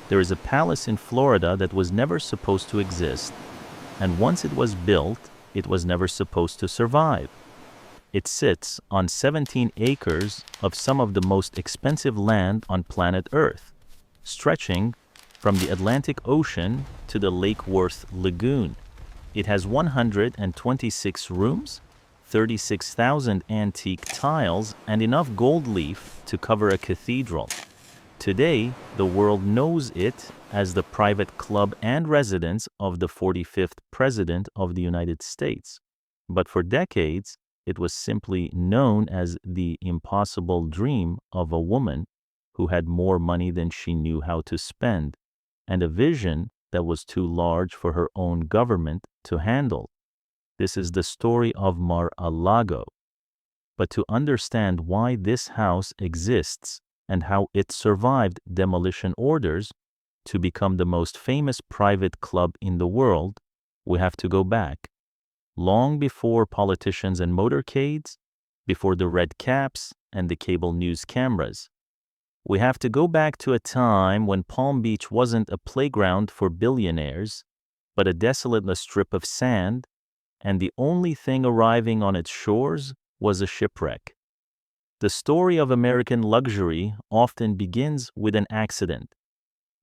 There is a palace in Florida that was never supposed to exist, and once it was built, it was never supposed to survive. It sits on 17 acres of some of the most expensive land on planet Earth, stretching from the Atlantic Ocean to the Lake Worth Lagoon. It has 126 rooms, 36,000 antique tiles, and enough gold leaf to cover a cathedral. Today, the world knows it as the private club and residence of the 45th President of the United States. But for decades, it was simply known as the impossible dream of a woman who had more money than she knew how to spend, and a vision that was too large for her own government to handle. This is the story of Mar-a-Lago. But to understand why this house exists and how it survived demolition orders to become the most famous private club in the world, we have to go back. Long before politicians and motorcades, before the red caps and the cable news cameras. We have to go back to a time when Palm Beach wasn't a playground for billionaires, but a desolate strip of sand, and the only thing arriving on its shores was a shipwreck. The story of American luxury often begins with an accident.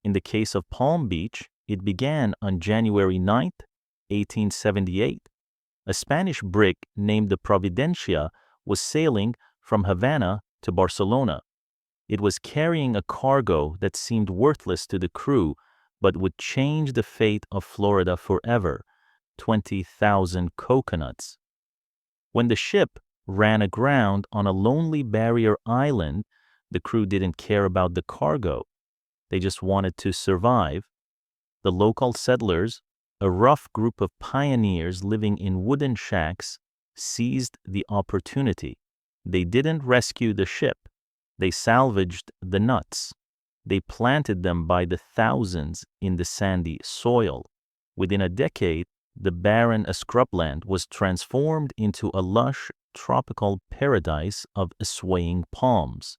In the case of Palm Beach, it began on January 9th, 1878. A Spanish brig named the Providencia was sailing from Havana to Barcelona. It was carrying a cargo that seemed worthless to the crew, but would change the fate of Florida forever: 20,000 coconuts. When the ship ran aground on a lonely barrier island, the crew didn't care about the cargo. They just wanted to survive. The local settlers, a rough group of pioneers living in wooden shacks, seized the opportunity. They didn't rescue the ship. They salvaged the nuts. They planted them by the thousands in the sandy soil. Within a decade, the barren scrubland was transformed into a lush, tropical paradise of swaying palms.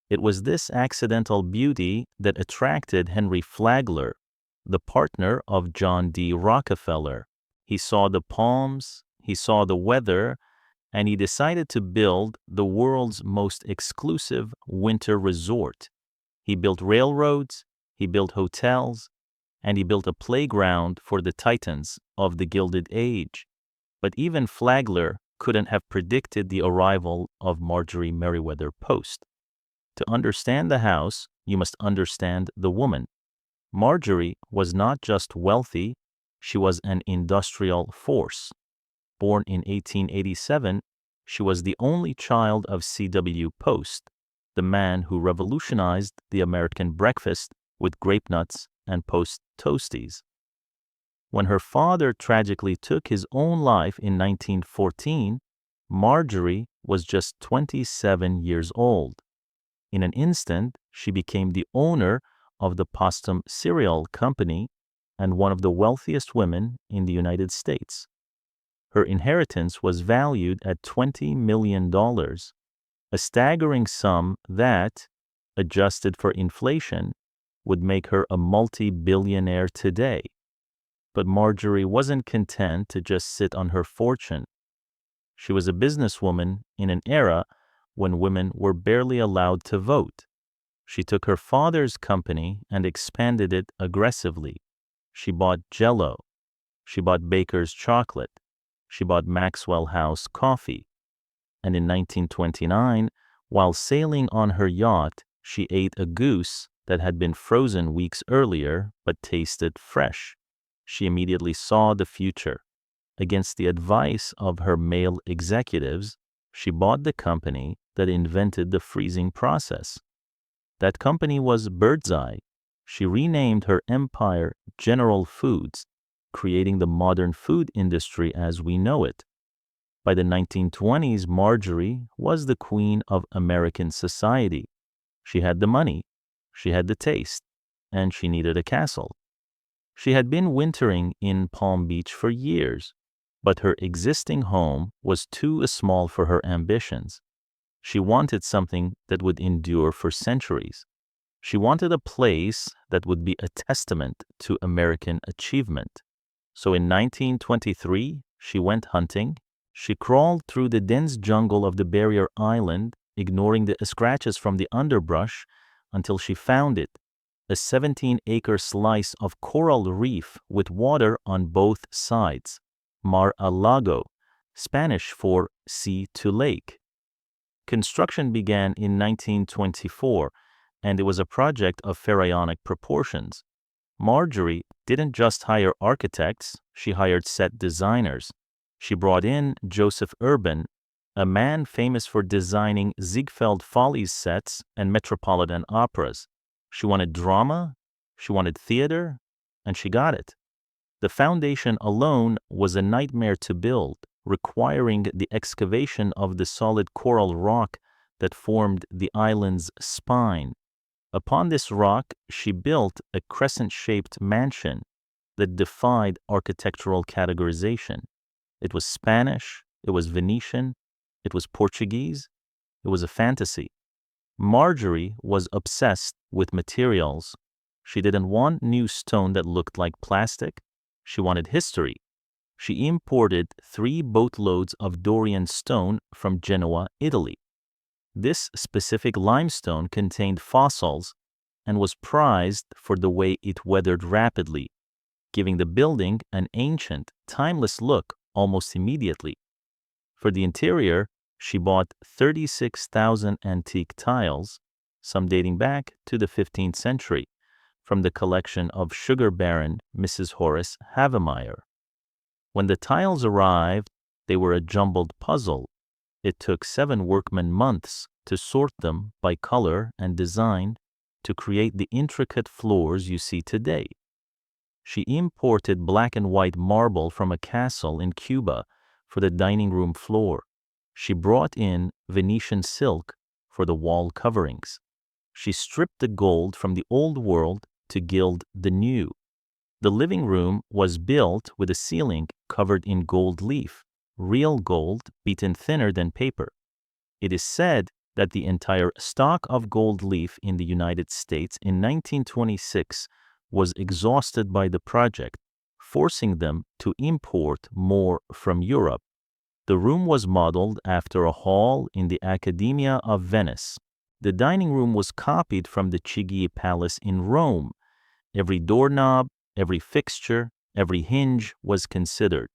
It was this accidental beauty that attracted Henry Flagler, the partner of John D. Rockefeller. He saw the palms, he saw the weather, and he decided to build the world's most exclusive winter resort. He built railroads, he built hotels, and he built a playground for the titans of the Gilded Age. But even Flagler couldn't have predicted the arrival of Marjorie Meriwether Post. To understand the house, you must understand the woman. Marjorie was not just wealthy, she was an industrial force. Born in 1887, she was the only child of C.W. Post, the man who revolutionized the American breakfast with grape nuts and Post Toasties. When her father tragically took his own life in 1914, Marjorie was just 27 years old. In an instant, she became the owner of the Postum Cereal Company and one of the wealthiest women in the United States. Her inheritance was valued at $20 million, a staggering sum that, adjusted for inflation, would make her a multi-billionaire today. But Marjorie wasn't content to just sit on her fortune. She was a businesswoman in an era when women were barely allowed to vote. She took her father's company and expanded it aggressively. She bought Jell-O. She bought Baker's chocolate. She bought Maxwell House coffee. And in 1929, while sailing on her yacht, she ate a goose that had been frozen weeks earlier but tasted fresh. She immediately saw the future. Against the advice of her male executives, she bought the company that invented the freezing process. That company was Birdseye. She renamed her empire General Foods, creating the modern food industry as we know it. By the 1920s, Marjorie was the queen of American society. She had the money, she had the taste, and she needed a castle. She had been wintering in Palm Beach for years, but her existing home was too small for her ambitions. She wanted something that would endure for centuries. She wanted a place that would be a testament to American achievement. So in 1923, she went hunting. She crawled through the dense jungle of the barrier island, ignoring the scratches from the underbrush, until she found it, a 17-acre slice of coral reef with water on both sides, Mar-a-Lago, Spanish for sea to lake. Construction began in 1924, and it was a project of pharaonic proportions. Marjorie didn't just hire architects, she hired set designers. She brought in Joseph Urban, a man famous for designing Ziegfeld Follies sets and metropolitan operas. She wanted drama, she wanted theater, and she got it. The foundation alone was a nightmare to build, requiring the excavation of the solid coral rock that formed the island's spine. Upon this rock, she built a crescent-shaped mansion that defied architectural categorization. It was Spanish, it was Venetian, it was Portuguese, it was a fantasy. Marjorie was obsessed with materials. She didn't want new stone that looked like plastic. She wanted history. She imported 3 boatloads of Dorian stone from Genoa, Italy. This specific limestone contained fossils and was prized for the way it weathered rapidly, giving the building an ancient, timeless look almost immediately. For the interior, she bought 36,000 antique tiles, some dating back to the 15th century, from the collection of sugar baron Mrs. Horace Havemeyer. When the tiles arrived, they were a jumbled puzzle. It took 7 workmen months to sort them by color and design to create the intricate floors you see today. She imported black and white marble from a castle in Cuba for the dining room floor. She brought in Venetian silk for the wall coverings. She stripped the gold from the old world to gild the new. The living room was built with a ceiling covered in gold leaf, real gold beaten thinner than paper. It is said that the entire stock of gold leaf in the United States in 1926 was exhausted by the project, forcing them to import more from Europe. The room was modeled after a hall in the Accademia of Venice. The dining room was copied from the Chigi Palace in Rome. Every doorknob, every fixture, every hinge was considered.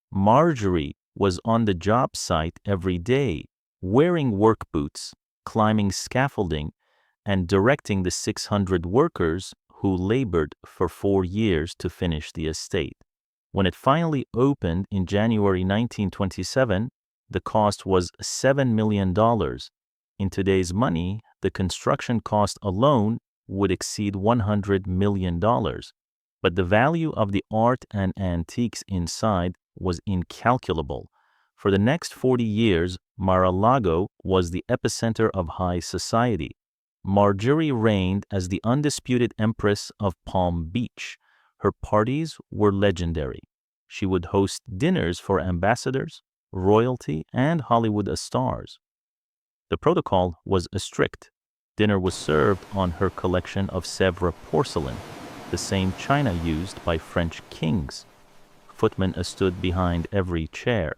Marjorie was on the job site every day, wearing work boots, climbing scaffolding, and directing the 600 workers who labored for 4 years to finish the estate. When it finally opened in January 1927, the cost was $7 million. In today's money, the construction cost alone would exceed $100 million. But the value of the art and antiques inside was incalculable. For the next 40 years, Mar-a-Lago was the epicenter of high society. Marjorie reigned as the undisputed empress of Palm Beach. Her parties were legendary. She would host dinners for ambassadors, royalty, and Hollywood stars. The protocol was strict. Dinner was served on her collection of Sèvres porcelain, the same china used by French kings. Footmen stood behind every chair.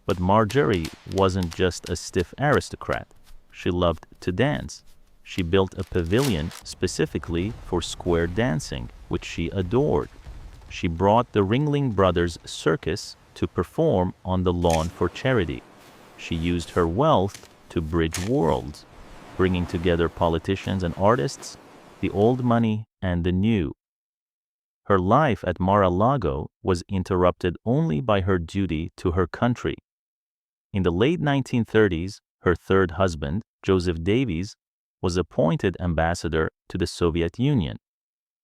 But Marjorie wasn't just a stiff aristocrat. She loved to dance. She built a pavilion specifically for square dancing, which she adored. She brought the Ringling Brothers Circus to perform on the lawn for charity. She used her wealth to bridge worlds, bringing together politicians and artists, the old money and the new. Her life at Mar-a-Lago was interrupted only by her duty to her country. In the late 1930s, her third husband, Joseph Davies, was appointed ambassador to the Soviet Union.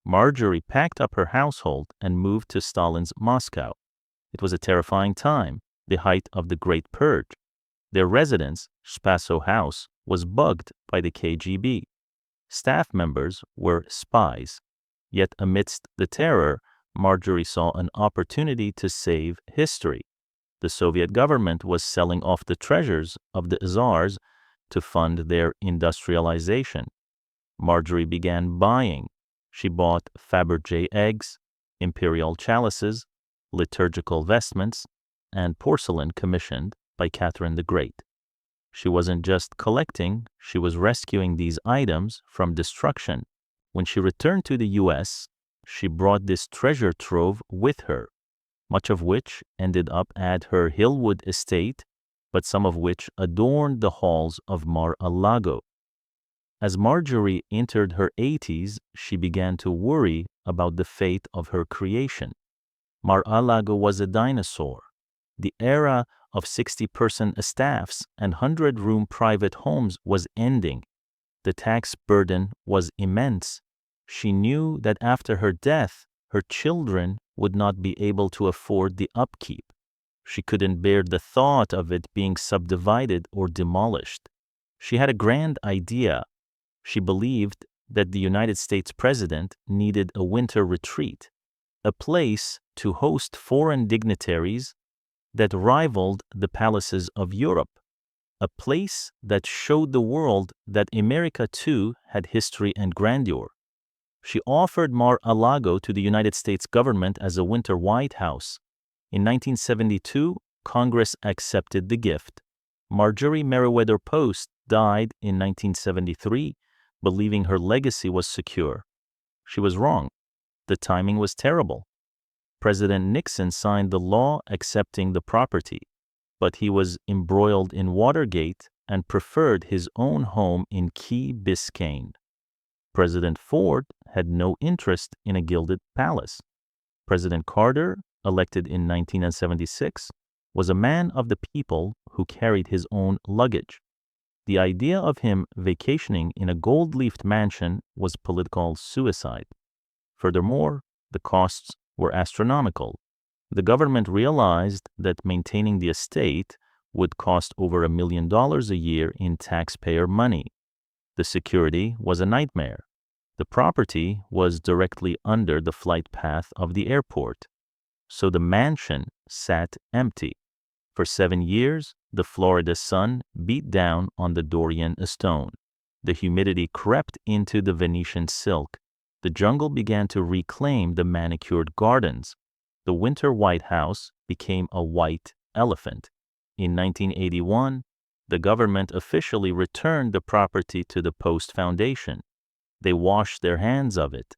Marjorie packed up her household and moved to Stalin's Moscow. It was a terrifying time, the height of the Great Purge. Their residence, Spaso House, was bugged by the KGB. Staff members were spies. Yet amidst the terror, Marjorie saw an opportunity to save history. The Soviet government was selling off the treasures of the Tsars to fund their industrialization. Marjorie began buying. She bought Fabergé eggs, imperial chalices, liturgical vestments, and porcelain commissioned by Catherine the Great. She wasn't just collecting, she was rescuing these items from destruction. When she returned to the U.S., she brought this treasure trove with her, much of which ended up at her Hillwood estate, but some of which adorned the halls of Mar-a-Lago. As Marjorie entered her 80s, she began to worry about the fate of her creation. Mar-a-Lago was a dinosaur. The era of 60-person staffs and 100-room private homes was ending. The tax burden was immense. She knew that after her death, her children would not be able to afford the upkeep. She couldn't bear the thought of it being subdivided or demolished. She had a grand idea. She believed that the United States president needed a winter retreat, a place to host foreign dignitaries that rivaled the palaces of Europe, a place that showed the world that America too had history and grandeur. She offered Mar-a-Lago to the United States government as a winter White House. In 1972, Congress accepted the gift. Marjorie Meriwether Post died in 1973, believing her legacy was secure. She was wrong. The timing was terrible. President Nixon signed the law accepting the property, but he was embroiled in Watergate and preferred his own home in Key Biscayne. President Ford had no interest in a gilded palace. President Carter, elected in 1976, was a man of the people who carried his own luggage. The idea of him vacationing in a gold-leafed mansion was political suicide. Furthermore, the costs were astronomical. The government realized that maintaining the estate would cost over $1 million a year in taxpayer money. The security was a nightmare. The property was directly under the flight path of the airport, so the mansion sat empty. For 7 years, the Florida sun beat down on the Dorian stone. The humidity crept into the Venetian silk. The jungle began to reclaim the manicured gardens. The winter White House became a white elephant. In 1981, the government officially returned the property to the Post Foundation. They washed their hands of it.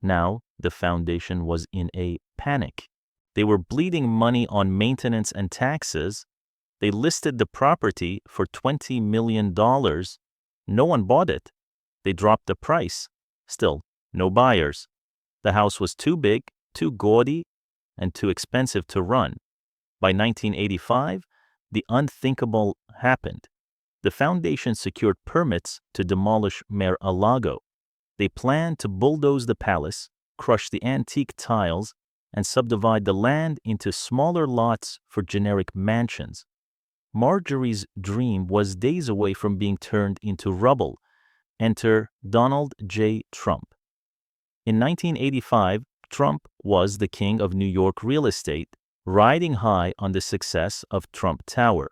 Now, the foundation was in a panic. They were bleeding money on maintenance and taxes. They listed the property for $20 million. No one bought it. They dropped the price. Still, no buyers. The house was too big, too gaudy, and too expensive to run. By 1985, the unthinkable happened. The foundation secured permits to demolish Mar-a-Lago. They planned to bulldoze the palace, crush the antique tiles, and subdivide the land into smaller lots for generic mansions. Marjorie's dream was days away from being turned into rubble. Enter Donald J. Trump. In 1985, Trump was the king of New York real estate, riding high on the success of Trump Tower.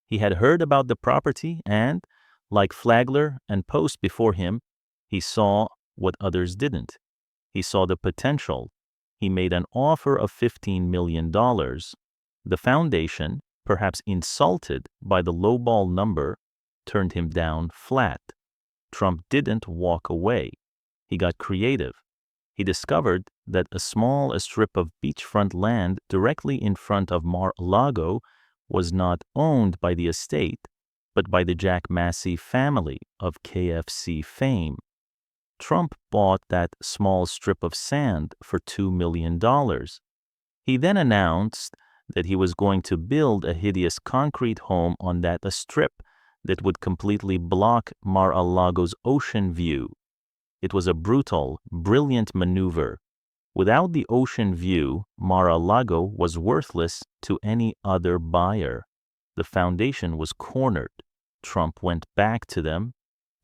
He had heard about the property and, like Flagler and Post before him, he saw what others didn't. He saw the potential. He made an offer of $15 million. The foundation, perhaps insulted by the lowball number, turned him down flat. Trump didn't walk away. He got creative. He discovered that a small strip of beachfront land directly in front of Mar-a-Lago was not owned by the estate, but by the Jack Massey family of KFC fame. Trump bought that small strip of sand for $2 million. He then announced that he was going to build a hideous concrete home on that strip that would completely block Mar-a-Lago's ocean view. It was a brutal, brilliant maneuver. Without the ocean view, Mar-a-Lago was worthless to any other buyer. The foundation was cornered. Trump went back to them,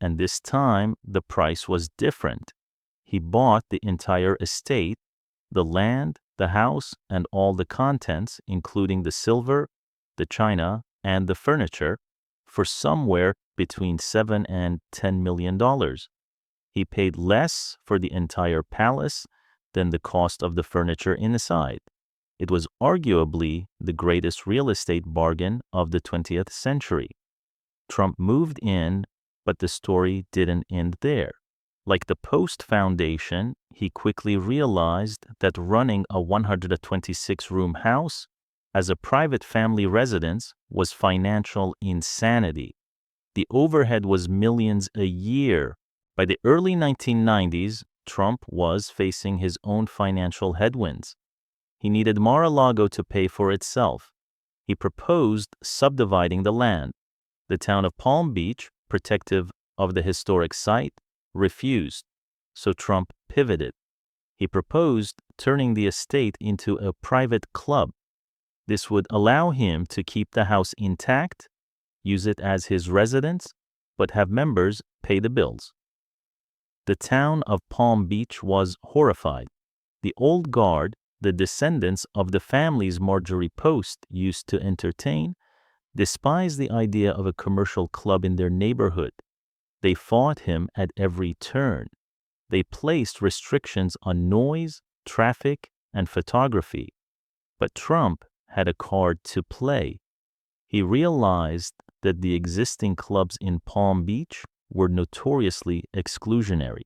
and this time the price was different. He bought the entire estate, the land, the house, and all the contents, including the silver, the china, and the furniture, for somewhere between $7 and $10 million. He paid less for the entire palace than the cost of the furniture inside. It was arguably the greatest real estate bargain of the 20th century. Trump moved in, but the story didn't end there. Like the Post Foundation, he quickly realized that running a 126-room house as a private family residence was financial insanity. The overhead was millions a year. By the early 1990s, Trump was facing his own financial headwinds. He needed Mar-a-Lago to pay for itself. He proposed subdividing the land. The town of Palm Beach, protective of the historic site, refused, so Trump pivoted. He proposed turning the estate into a private club. This would allow him to keep the house intact, use it as his residence, but have members pay the bills. The town of Palm Beach was horrified. The old guard, the descendants of the families Marjorie Post used to entertain, despised the idea of a commercial club in their neighborhood. They fought him at every turn. They placed restrictions on noise, traffic, and photography. But Trump had a card to play. He realized that the existing clubs in Palm Beach were notoriously exclusionary.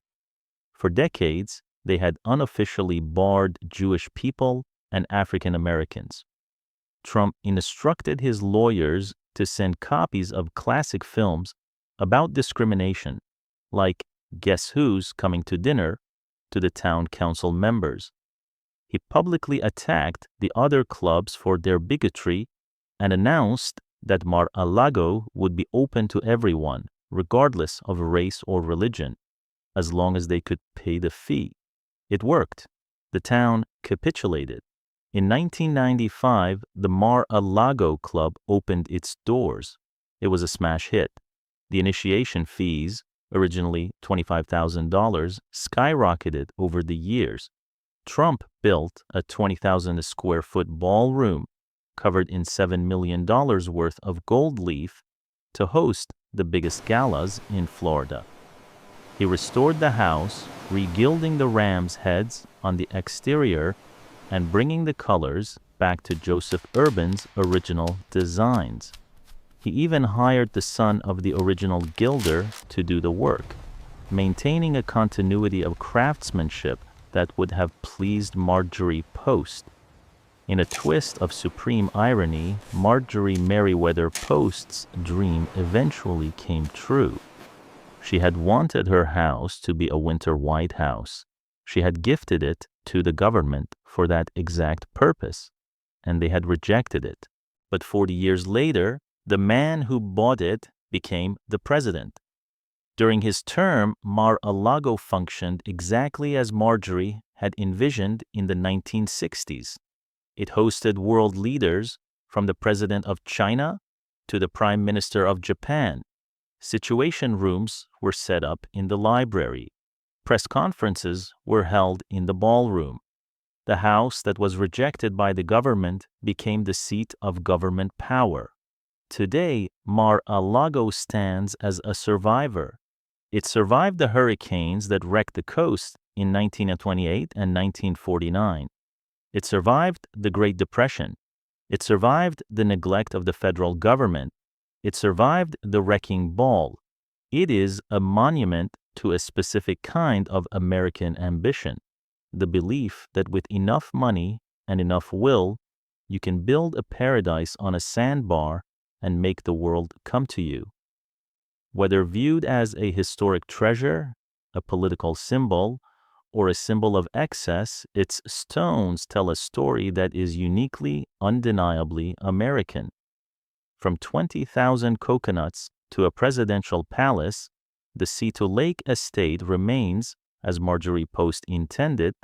For decades, they had unofficially barred Jewish people and African Americans. Trump instructed his lawyers to send copies of classic films about discrimination, like Guess Who's Coming to Dinner, to the town council members. He publicly attacked the other clubs for their bigotry and announced that Mar-a-Lago would be open to everyone, regardless of race or religion, as long as they could pay the fee. It worked. The town capitulated. In 1995, the Mar-a-Lago Club opened its doors. It was a smash hit. The initiation fees, originally $25,000, skyrocketed over the years. Trump built a 20,000 square foot ballroom covered in $7 million worth of gold leaf to host the biggest galas in Florida. He restored the house, regilding the ram's heads on the exterior and bringing the colors back to Joseph Urban's original designs. He even hired the son of the original gilder to do the work, maintaining a continuity of craftsmanship that would have pleased Marjorie Post. In a twist of supreme irony, Marjorie Meriwether Post's dream eventually came true. She had wanted her house to be a winter White House. She had gifted it to the government for that exact purpose, and they had rejected it. But 40 years later, the man who bought it became the president. During his term, Mar-a-Lago functioned exactly as Marjorie had envisioned in the 1960s. It hosted world leaders, from the president of China to the prime minister of Japan. Situation rooms were set up in the library. Press conferences were held in the ballroom. The house that was rejected by the government became the seat of government power. Today, Mar-a-Lago stands as a survivor. It survived the hurricanes that wrecked the coast in 1928 and 1949. It survived the Great Depression. It survived the neglect of the federal government. It survived the wrecking ball. It is a monument to a specific kind of American ambition, the belief that with enough money and enough will, you can build a paradise on a sandbar and make the world come to you. Whether viewed as a historic treasure, a political symbol, or a symbol of excess, its stones tell a story that is uniquely, undeniably American. From 20,000 coconuts to a presidential palace, the Sea to Lake estate remains, as Marjorie Post intended,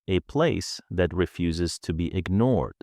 a place that refuses to be ignored.